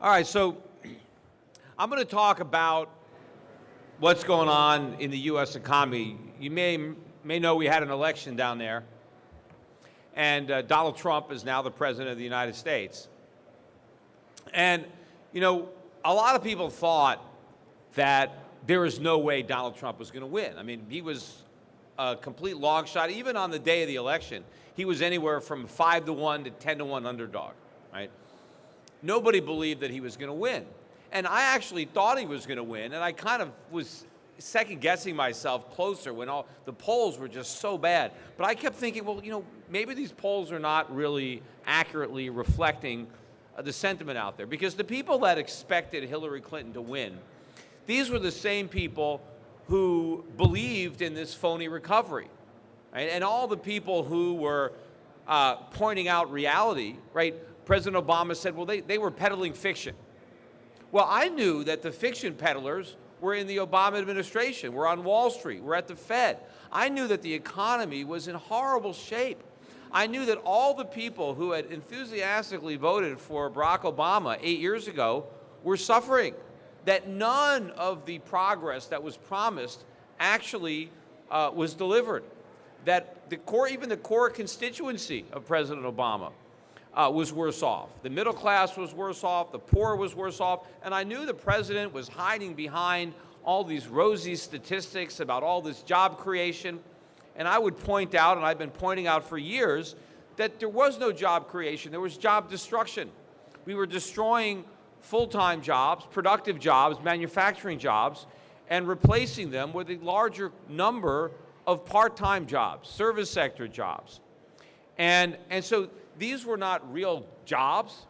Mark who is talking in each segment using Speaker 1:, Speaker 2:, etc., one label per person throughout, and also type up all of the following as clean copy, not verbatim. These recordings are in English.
Speaker 1: All right, so I'm going to talk about what's going on in the U.S. economy. You may know we had an election down there, and Donald Trump is now the president of the United States. And, you know, a lot of people thought that there was no way Donald Trump was going to win. I mean, he was a complete long shot. Even on the day of the election, he was anywhere from 5-1 to 10-1 underdog, right? Nobody believed that he was going to win. And I actually thought he was going to win, and I kind of was second-guessing myself closer when all the polls were just so bad. But I kept thinking, well, you know, maybe these polls are not really accurately reflecting the sentiment out there. Because the people that expected Hillary Clinton to win, these were the same people who believed in this phony recovery, right? And all the people who were pointing out reality, right? President Obama said, well, they were peddling fiction. Well, I knew that the fiction peddlers were in the Obama administration, were on Wall Street, were at the Fed. I knew that the economy was in horrible shape. I knew that all the people who had enthusiastically voted for Barack Obama 8 years ago were suffering, that none of the progress that was promised actually was delivered, that even the core constituency of President Obama was worse off. The middle class was worse off, the poor was worse off, and I knew the president was hiding behind all these rosy statistics about all this job creation. And I would point out, and I've been pointing out for years, that there was no job creation, there was job destruction. We were destroying full-time jobs, productive jobs, manufacturing jobs, and replacing them with a larger number of part-time jobs, service sector jobs. And so these were not real jobs,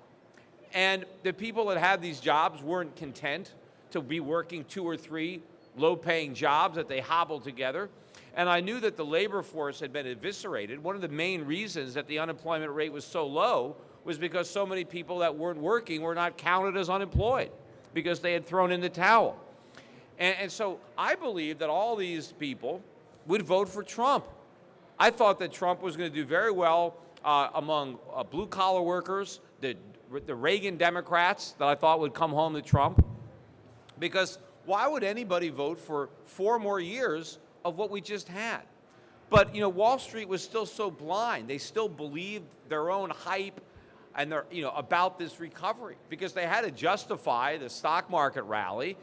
Speaker 1: and the people that had these jobs weren't content to be working 2 or 3 low-paying jobs that they hobbled together. And I knew that the labor force had been eviscerated. One of the main reasons that the unemployment rate was so low was because so many people that weren't working were not counted as unemployed because they had thrown in the towel. And so I believed that all these people would vote for Trump. I thought that Trump was going to do very well among blue-collar workers, the Reagan Democrats that I thought would come home to Trump. Because why would anybody vote for 4 more years of what we just had? But, you know, Wall Street was still so blind. They still believed their own hype and their, about this recovery because they had to justify the stock market rally.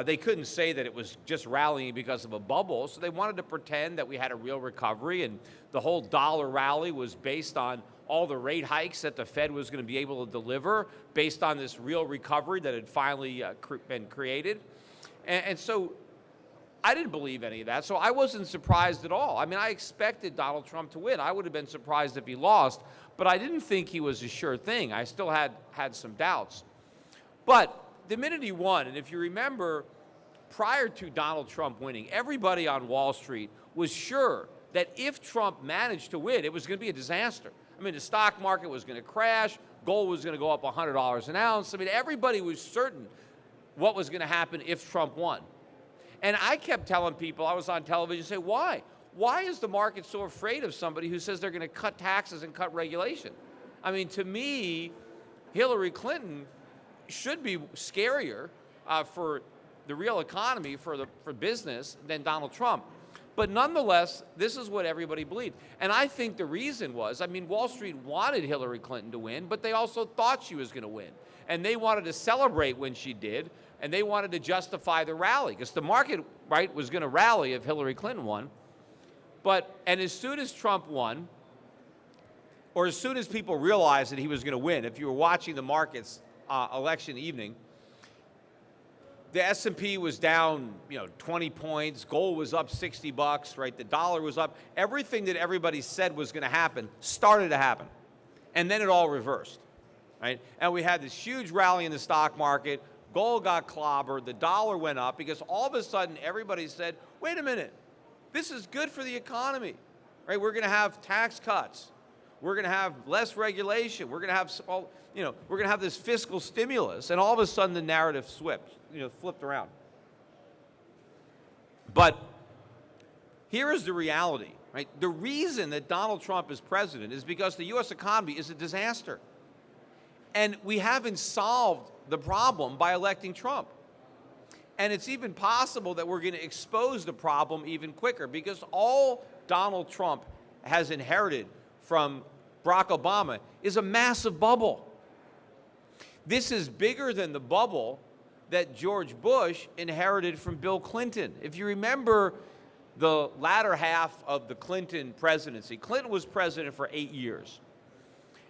Speaker 1: They couldn't say that it was just rallying because of a bubble, so they wanted to pretend that we had a real recovery, and the whole dollar rally was based on all the rate hikes that the Fed was going to be able to deliver based on this real recovery that had finally been created. And so I didn't believe any of that, so I wasn't surprised at all. I mean, I expected Donald Trump to win. I would have been surprised if he lost, but I didn't think he was a sure thing. I still had some doubts. But the minute he won, and if you remember, prior to Donald Trump winning, everybody on Wall Street was sure that if Trump managed to win, it was going to be a disaster. I mean, the stock market was going to crash, gold was going to go up $100 an ounce. I mean, everybody was certain what was going to happen if Trump won. And I kept telling people, I was on television, say, why? Why is the market so afraid of somebody who says they're going to cut taxes and cut regulation? I mean, to me, Hillary Clinton should be scarier for the real economy, for business, than Donald Trump. But nonetheless, this is what everybody believed. And I think the reason was, I mean, Wall Street wanted Hillary Clinton to win, but they also thought she was going to win. And they wanted to celebrate when she did, and they wanted to justify the rally, because the market, right, was going to rally if Hillary Clinton won. And as soon as Trump won, or as soon as people realized that he was going to win, if you were watching the markets election evening, the S&P was down, 20 points. Gold was up $60, right? The dollar was up. Everything that everybody said was going to happen started to happen, and then it all reversed, right? And we had this huge rally in the stock market. Gold got clobbered. The dollar went up because all of a sudden everybody said, "Wait a minute, this is good for the economy, right? We're going to have tax cuts. We're going to have less regulation. We're going to have we're going to have this fiscal stimulus." And all of a sudden the narrative flipped around. But here is the reality, right? The reason that Donald Trump is president is because the U.S. economy is a disaster. And we haven't solved the problem by electing Trump. And it's even possible that we're going to expose the problem even quicker, because all Donald Trump has inherited from Barack Obama is a massive bubble. This is bigger than the bubble that George Bush inherited from Bill Clinton. If you remember the latter half of the Clinton presidency, Clinton was president for 8 years.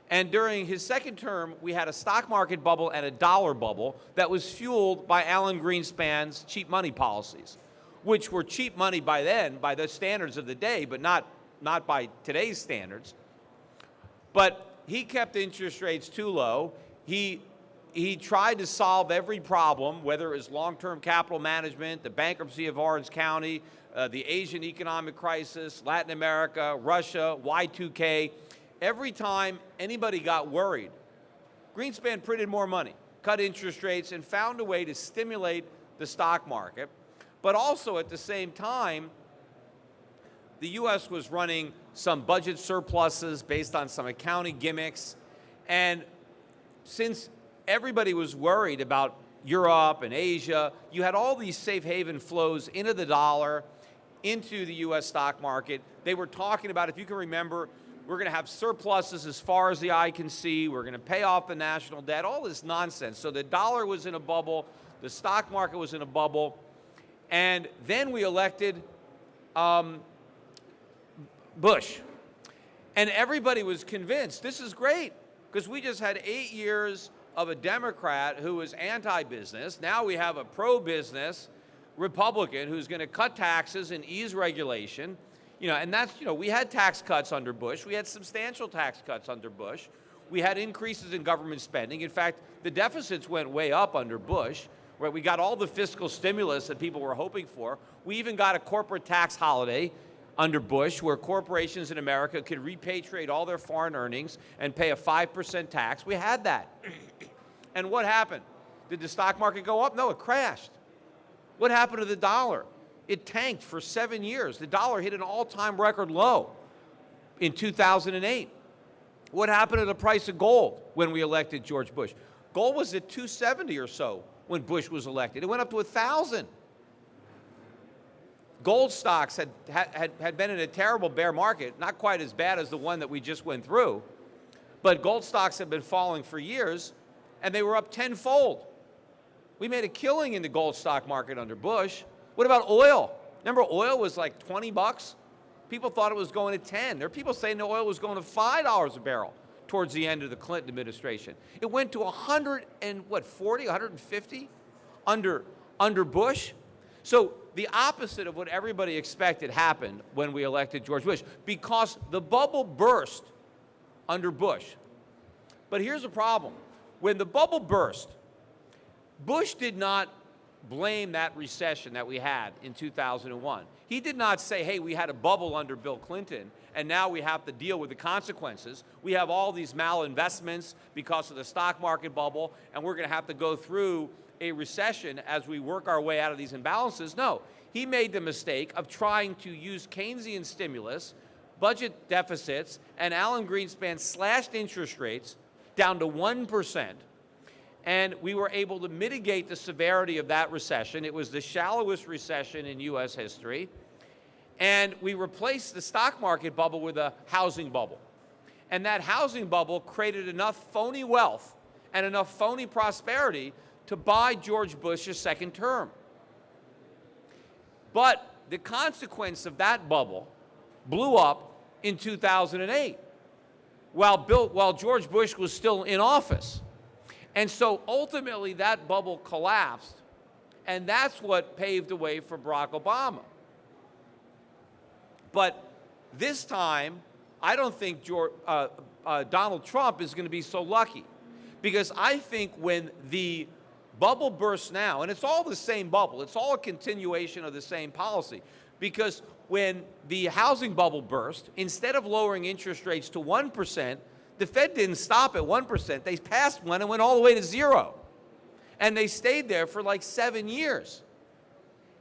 Speaker 1: And during his second term, we had a stock market bubble and a dollar bubble that was fueled by Alan Greenspan's cheap money policies, which were cheap money by then, by the standards of the day, but not by today's standards. But he kept interest rates too low. He tried to solve every problem, whether it was long-term capital management, the bankruptcy of Orange County, the Asian economic crisis, Latin America, Russia, Y2K. Every time anybody got worried, Greenspan printed more money, cut interest rates, and found a way to stimulate the stock market. But also at the same time, the U.S. was running some budget surpluses based on some accounting gimmicks. And since everybody was worried about Europe and Asia, you had all these safe haven flows into the dollar, into the U.S. stock market. They were talking about, if you can remember, we're going to have surpluses as far as the eye can see. We're going to pay off the national debt, all this nonsense. So the dollar was in a bubble. The stock market was in a bubble. And then we elected Bush. And everybody was convinced this is great, because we just had 8 years of a Democrat who was anti-business. Now we have a pro-business Republican who's going to cut taxes and ease regulation. And that's, we had tax cuts under Bush. We had substantial tax cuts under Bush. We had increases in government spending. In fact, the deficits went way up under Bush, where we got all the fiscal stimulus that people were hoping for. We even got a corporate tax holiday under Bush, where corporations in America could repatriate all their foreign earnings and pay a 5% tax. We had that. And what happened? Did the stock market go up? No, it crashed. What happened to the dollar? It tanked for 7 years. The dollar hit an all-time record low in 2008. What happened to the price of gold when we elected George Bush? Gold was at $270 or so when Bush was elected. It went up to $1,000. Gold stocks had been in a terrible bear market, not quite as bad as the one that we just went through, but gold stocks had been falling for years, and they were up tenfold. We made a killing in the gold stock market under Bush. What about oil? Remember, oil was like 20 bucks? People thought it was going to 10. There are people saying the oil was going to $5 a barrel towards the end of the Clinton administration. It went to 140, 150 under Bush. So the opposite of what everybody expected happened when we elected George Bush, because the bubble burst under Bush. But here's the problem. When the bubble burst, Bush did not blame that recession that we had in 2001. He did not say, hey, we had a bubble under Bill Clinton, and now we have to deal with the consequences. We have all these malinvestments because of the stock market bubble, and we're going to have to go through a recession as we work our way out of these imbalances. No, he made the mistake of trying to use Keynesian stimulus, budget deficits, and Alan Greenspan slashed interest rates down to 1%. And we were able to mitigate the severity of that recession. It was the shallowest recession in U.S. history. And we replaced the stock market bubble with a housing bubble. And that housing bubble created enough phony wealth and enough phony prosperity to buy George Bush's second term. But the consequence of that bubble blew up in 2008 while George Bush was still in office. And so ultimately that bubble collapsed, and that's what paved the way for Barack Obama. But this time, I don't think Donald Trump is going to be so lucky, because I think when the bubble bursts now, and it's all the same bubble, it's all a continuation of the same policy, because when the housing bubble burst, instead of lowering interest rates to 1%, the Fed didn't stop at 1%. They passed one and went all the way to 0. And they stayed there for like 7 years.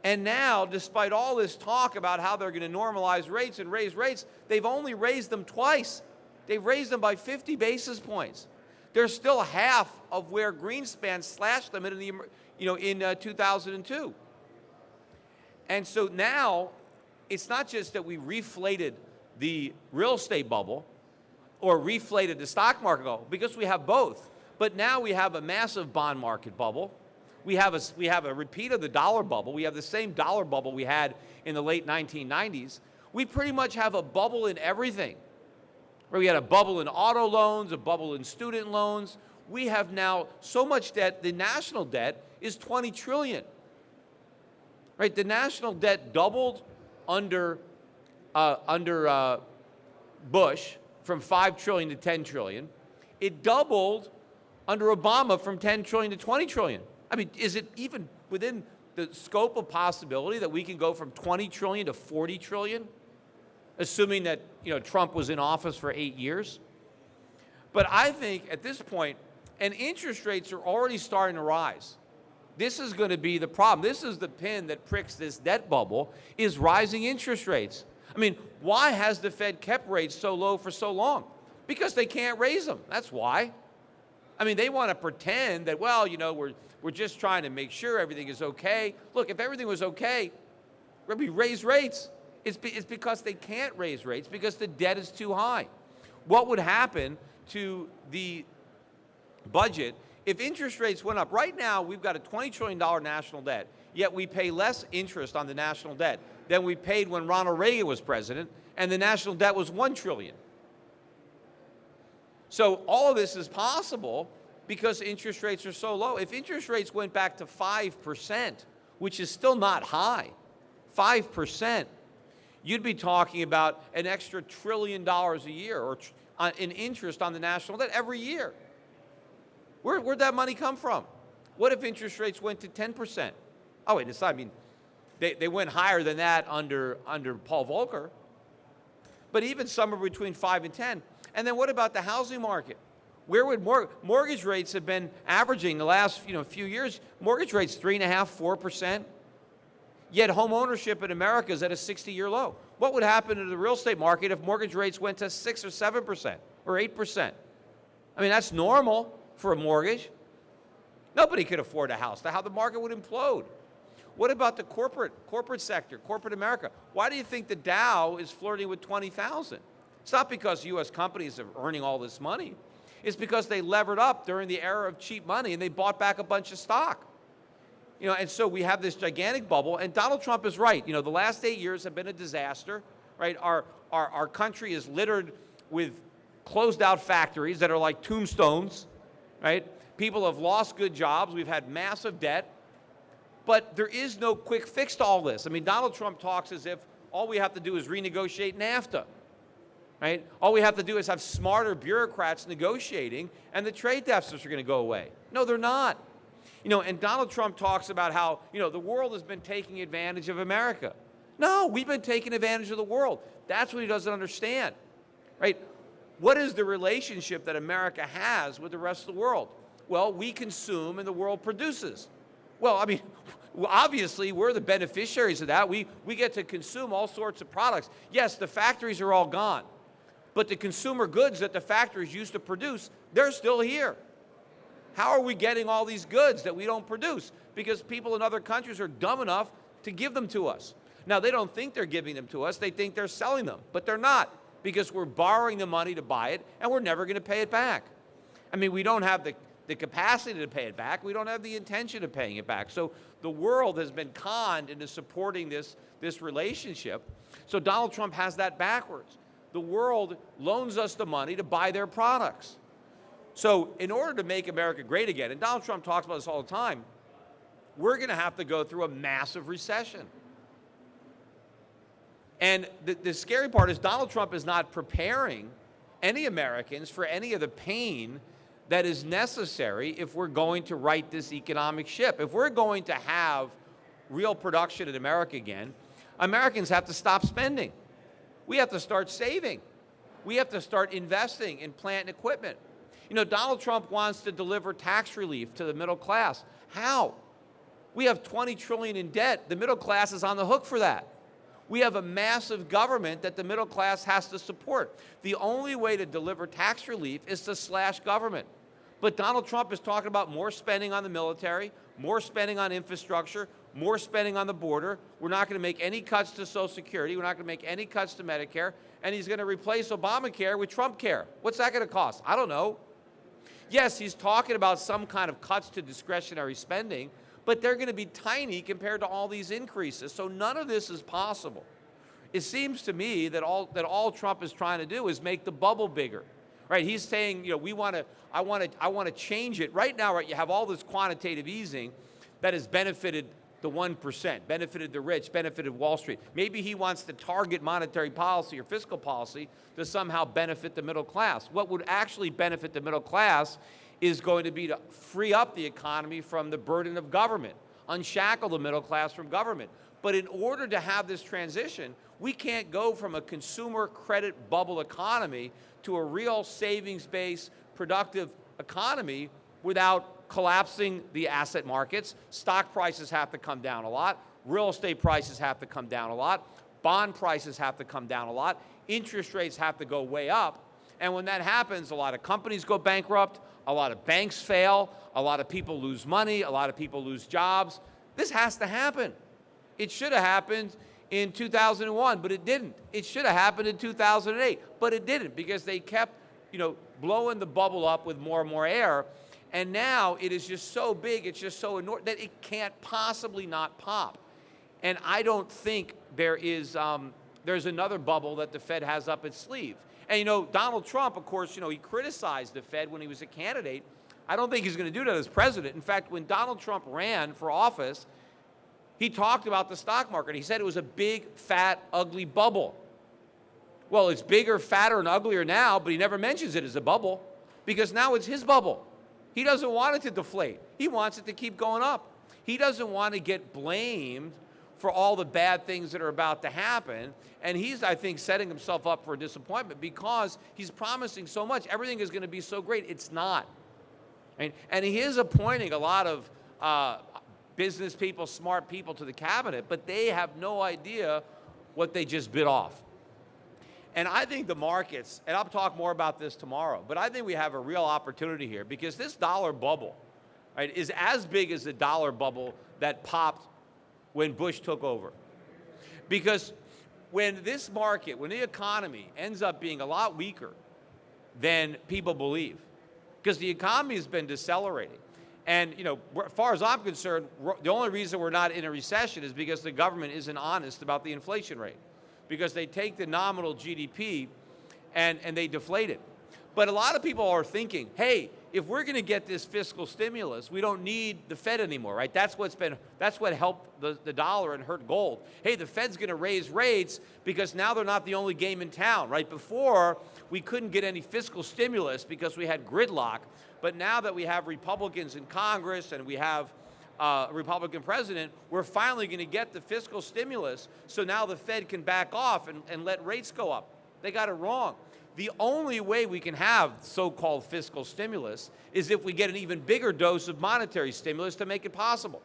Speaker 1: And now, despite all this talk about how they're going to normalize rates and raise rates, they've only raised them twice. They've raised them by 50 basis points. They're still half of where Greenspan slashed them in 2002. And so now, it's not just that we reflated the real estate bubble or reflated the stock market bubble, because we have both. But now we have a massive bond market bubble. We have a repeat of the dollar bubble. We have the same dollar bubble we had in the late 1990s. We pretty much have a bubble in everything. Where we had a bubble in auto loans, a bubble in student loans. We have now so much debt. The national debt is $20 trillion. Right? The national debt doubled under Bush from $5 trillion to $10 trillion. It doubled under Obama from $10 trillion to $20 trillion. I mean, is it even within the scope of possibility that we can go from $20 trillion to $40 trillion, assuming that Trump was in office for 8 years? But I think at this point, and interest rates are already starting to rise. This is going to be the problem. This is the pin that pricks this debt bubble, is rising interest rates. I mean, why has the Fed kept rates so low for so long? Because they can't raise them. That's why. I mean, they want to pretend that, well, we're just trying to make sure everything is okay. Look, if everything was okay, we raise rates. It's because they can't raise rates because the debt is too high. What would happen to the budget if interest rates went up? Right now, we've got a $20 trillion national debt, yet we pay less interest on the national debt than we paid when Ronald Reagan was president, and the national debt was $1 trillion. So all of this is possible because interest rates are so low. If interest rates went back to 5%, which is still not high, 5%, you'd be talking about an extra $1 trillion a year or in interest on the national debt every year. Where'd that money come from? What if interest rates went to 10%? Oh, wait, it's not. I mean, they went higher than that under Paul Volcker, but even somewhere between 5 and 10. And then what about the housing market? Where would mortgage rates have been averaging the last few years? Mortgage rates 3.5%, 4%. Yet home ownership in America is at a 60-year low. What would happen to the real estate market if mortgage rates went to 6 or 7% or 8%? I mean, that's normal for a mortgage. Nobody could afford a house. How the market would implode. What about the corporate sector, corporate America? Why do you think the Dow is flirting with 20,000? It's not because U.S. companies are earning all this money. It's because they levered up during the era of cheap money and they bought back a bunch of stock. And so we have this gigantic bubble, and Donald Trump is right. The last 8 years have been a disaster, right? Our country is littered with closed out factories that are like tombstones, right? People have lost good jobs. We've had massive debt. But there is no quick fix to all this. I mean, Donald Trump talks as if all we have to do is renegotiate NAFTA, right? All we have to do is have smarter bureaucrats negotiating, and the trade deficits are going to go away. No, they're not. And Donald Trump talks about how, the world has been taking advantage of America. No, we've been taking advantage of the world. That's what he doesn't understand, right? What is the relationship that America has with the rest of the world? Well, we consume and the world produces. Well, I mean, obviously, we're the beneficiaries of that. We get to consume all sorts of products. Yes, the factories are all gone, but the consumer goods that the factories used to produce, they're still here. How are we getting all these goods that we don't produce? Because people in other countries are dumb enough to give them to us. Now, they don't think they're giving them to us. They think they're selling them, but they're not, because we're borrowing the money to buy it, and we're never going to pay it back. I mean, we don't have the capacity to pay it back. We don't have the intention of paying it back. So the world has been conned into supporting this relationship. So Donald Trump has that backwards. The world loans us the money to buy their products. So in order to make America great again, and Donald Trump talks about this all the time, we're going to have to go through a massive recession. And the scary part is Donald Trump is not preparing any Americans for any of the pain that is necessary if we're going to right this economic ship. If we're going to have real production in America again, Americans have to stop spending. We have to start saving. We have to start investing in plant and equipment. Donald Trump wants to deliver tax relief to the middle class. How? We have $20 trillion in debt. The middle class is on the hook for that. We have a massive government that the middle class has to support. The only way to deliver tax relief is to slash government. But Donald Trump is talking about more spending on the military, more spending on infrastructure, more spending on the border. We're not going to make any cuts to Social Security. We're not going to make any cuts to Medicare. And he's going to replace Obamacare with Trump care. What's that going to cost? I don't know. Yes, he's talking about some kind of cuts to discretionary spending, but they're going to be tiny compared to all these increases. So none of this is possible. It seems to me that all Trump is trying to do is make the bubble bigger. Right? He's saying, I want to change it. Right now, right, you have all this quantitative easing that has benefited the 1%, benefited the rich, benefited Wall Street. Maybe he wants to target monetary policy or fiscal policy to somehow benefit the middle class. What would actually benefit the middle class is going to be to free up the economy from the burden of government, unshackle the middle class from government. But in order to have this transition, we can't go from a consumer credit bubble economy to a real savings-based, productive economy without collapsing the asset markets. Stock prices have to come down a lot. Real estate prices have to come down a lot. Bond prices have to come down a lot. Interest rates have to go way up. And when that happens, a lot of companies go bankrupt, a lot of banks fail, a lot of people lose money, a lot of people lose jobs. This has to happen. It should have happened in 2001, but it didn't. It should have happened in 2008, but it didn't, because they kept, blowing the bubble up with more and more air. And now it is just so big, it's just so enormous that it can't possibly not pop. And I don't think there's another bubble that the Fed has up its sleeve. And Donald Trump, of course, he criticized the Fed when he was a candidate. I don't think he's going to do that as president. In fact, when Donald Trump ran for office, he talked about the stock market. He said it was a big, fat, ugly bubble. Well, it's bigger, fatter, and uglier now, but he never mentions it as a bubble because now it's his bubble. He doesn't want it to deflate. He wants it to keep going up. He doesn't want to get blamed for all the bad things that are about to happen. And he's, I think, setting himself up for a disappointment because he's promising so much. Everything is going to be so great. It's not. And he is appointing a lot of business people, smart people to the cabinet, but they have no idea what they just bit off. And I think the markets, and I'll talk more about this tomorrow, but I think we have a real opportunity here because this dollar bubble, right, is as big as the dollar bubble that popped when Bush took over. Because when this market, when the economy ends up being a lot weaker than people believe, because the economy has been decelerating. And, as far as I'm concerned, the only reason we're not in a recession is because the government isn't honest about the inflation rate. Because they take the nominal GDP and they deflate it. But a lot of people are thinking, hey, if we're going to get this fiscal stimulus, we don't need the Fed anymore, right? That's what helped the dollar and hurt gold. Hey, the Fed's going to raise rates because now they're not the only game in town, right? Before, we couldn't get any fiscal stimulus because we had gridlock. But now that we have Republicans in Congress and we have a Republican president, we're finally going to get the fiscal stimulus, so now the Fed can back off and let rates go up. They got it wrong. The only way we can have so-called fiscal stimulus is if we get an even bigger dose of monetary stimulus to make it possible.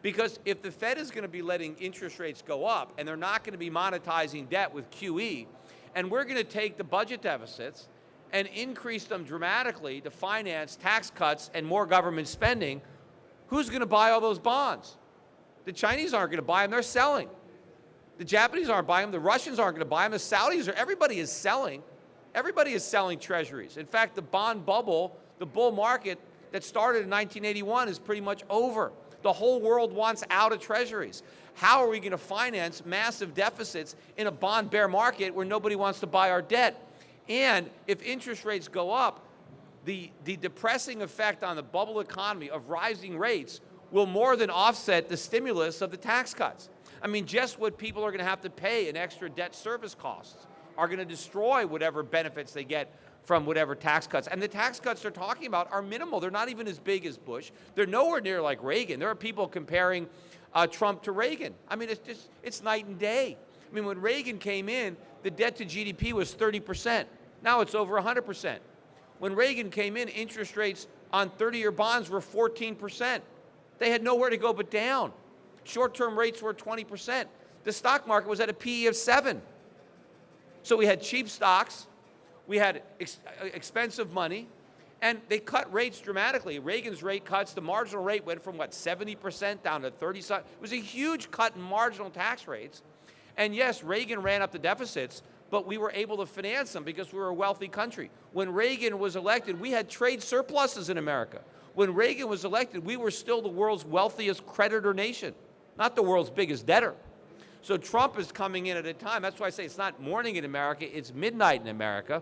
Speaker 1: Because if the Fed is going to be letting interest rates go up and they're not going to be monetizing debt with QE, and we're going to take the budget deficits and increase them dramatically to finance tax cuts and more government spending, who's going to buy all those bonds? The Chinese aren't going to buy them. They're selling. The Japanese aren't buying them. The Russians aren't going to buy them. The Saudis are. Everybody is selling. Everybody is selling treasuries. In fact, the bond bubble, the bull market that started in 1981 is pretty much over. The whole world wants out of treasuries. How are we going to finance massive deficits in a bond bear market where nobody wants to buy our debt? And if interest rates go up, the depressing effect on the bubble economy of rising rates will more than offset the stimulus of the tax cuts. I mean, just what people are going to have to pay in extra debt service costs are going to destroy whatever benefits they get from whatever tax cuts. And the tax cuts they're talking about are minimal. They're not even as big as Bush. They're nowhere near like Reagan. There are people comparing Trump to Reagan. I mean, it's night and day. I mean, when Reagan came in, the debt to GDP was 30%. Now it's over 100%. When Reagan came in, interest rates on 30-year bonds were 14%. They had nowhere to go but down. Short-term rates were 20%. The stock market was at a PE of 7. So we had cheap stocks, we had expensive money, And they cut rates dramatically. Reagan's rate cuts, the marginal rate went from, what, 70% down to 30%. It was a huge cut in marginal tax rates. And yes, Reagan ran up the deficits, but we were able to finance them because we were a wealthy country. When Reagan was elected, we had trade surpluses in America. When Reagan was elected, we were still the world's wealthiest creditor nation, not the world's biggest debtor. So Trump is coming in at a time, that's why I say it's not morning in America, it's midnight in America.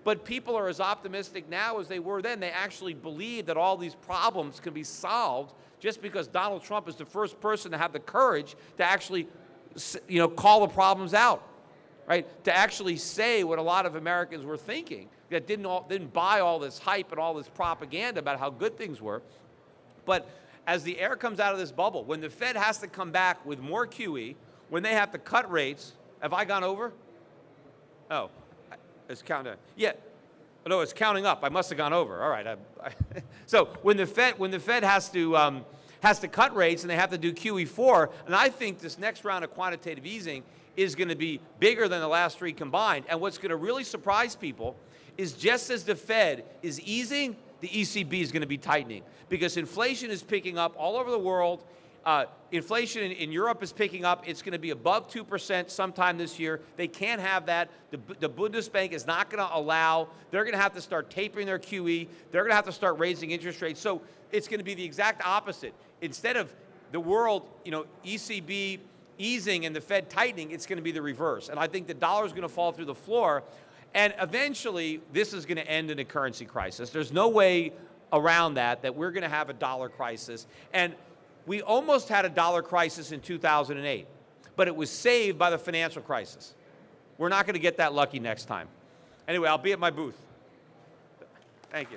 Speaker 1: But people are as optimistic now as they were then. They actually believe that all these problems can be solved just because Donald Trump is the first person to have the courage to actually, call the problems out, right? To actually say what a lot of Americans were thinking, that didn't buy all this hype and all this propaganda about how good things were. But as the air comes out of this bubble, when the Fed has to come back with more QE, when they have to cut rates, have I gone over? Oh. It's counting. Yeah, no, it's counting up. I must have gone over. All right. So when the Fed has to cut rates and they have to do QE4, and I think this next round of quantitative easing is going to be bigger than the last three combined. And what's going to really surprise people is just as the Fed is easing, the ECB is going to be tightening because inflation is picking up all over the world. Inflation in Europe is picking up. It's going to be above 2% sometime this year. They can't have that. The Bundesbank is not going to allow. They're going to have to start tapering their QE. They're going to have to start raising interest rates. So it's going to be the exact opposite. Instead of the world, ECB easing and the Fed tightening, it's going to be the reverse. And I think the dollar is going to fall through the floor. And eventually, this is going to end in a currency crisis. There's no way around that we're going to have a dollar crisis. And we almost had a dollar crisis in 2008, but it was saved by the financial crisis. We're not going to get that lucky next time. Anyway, I'll be at my booth. Thank you.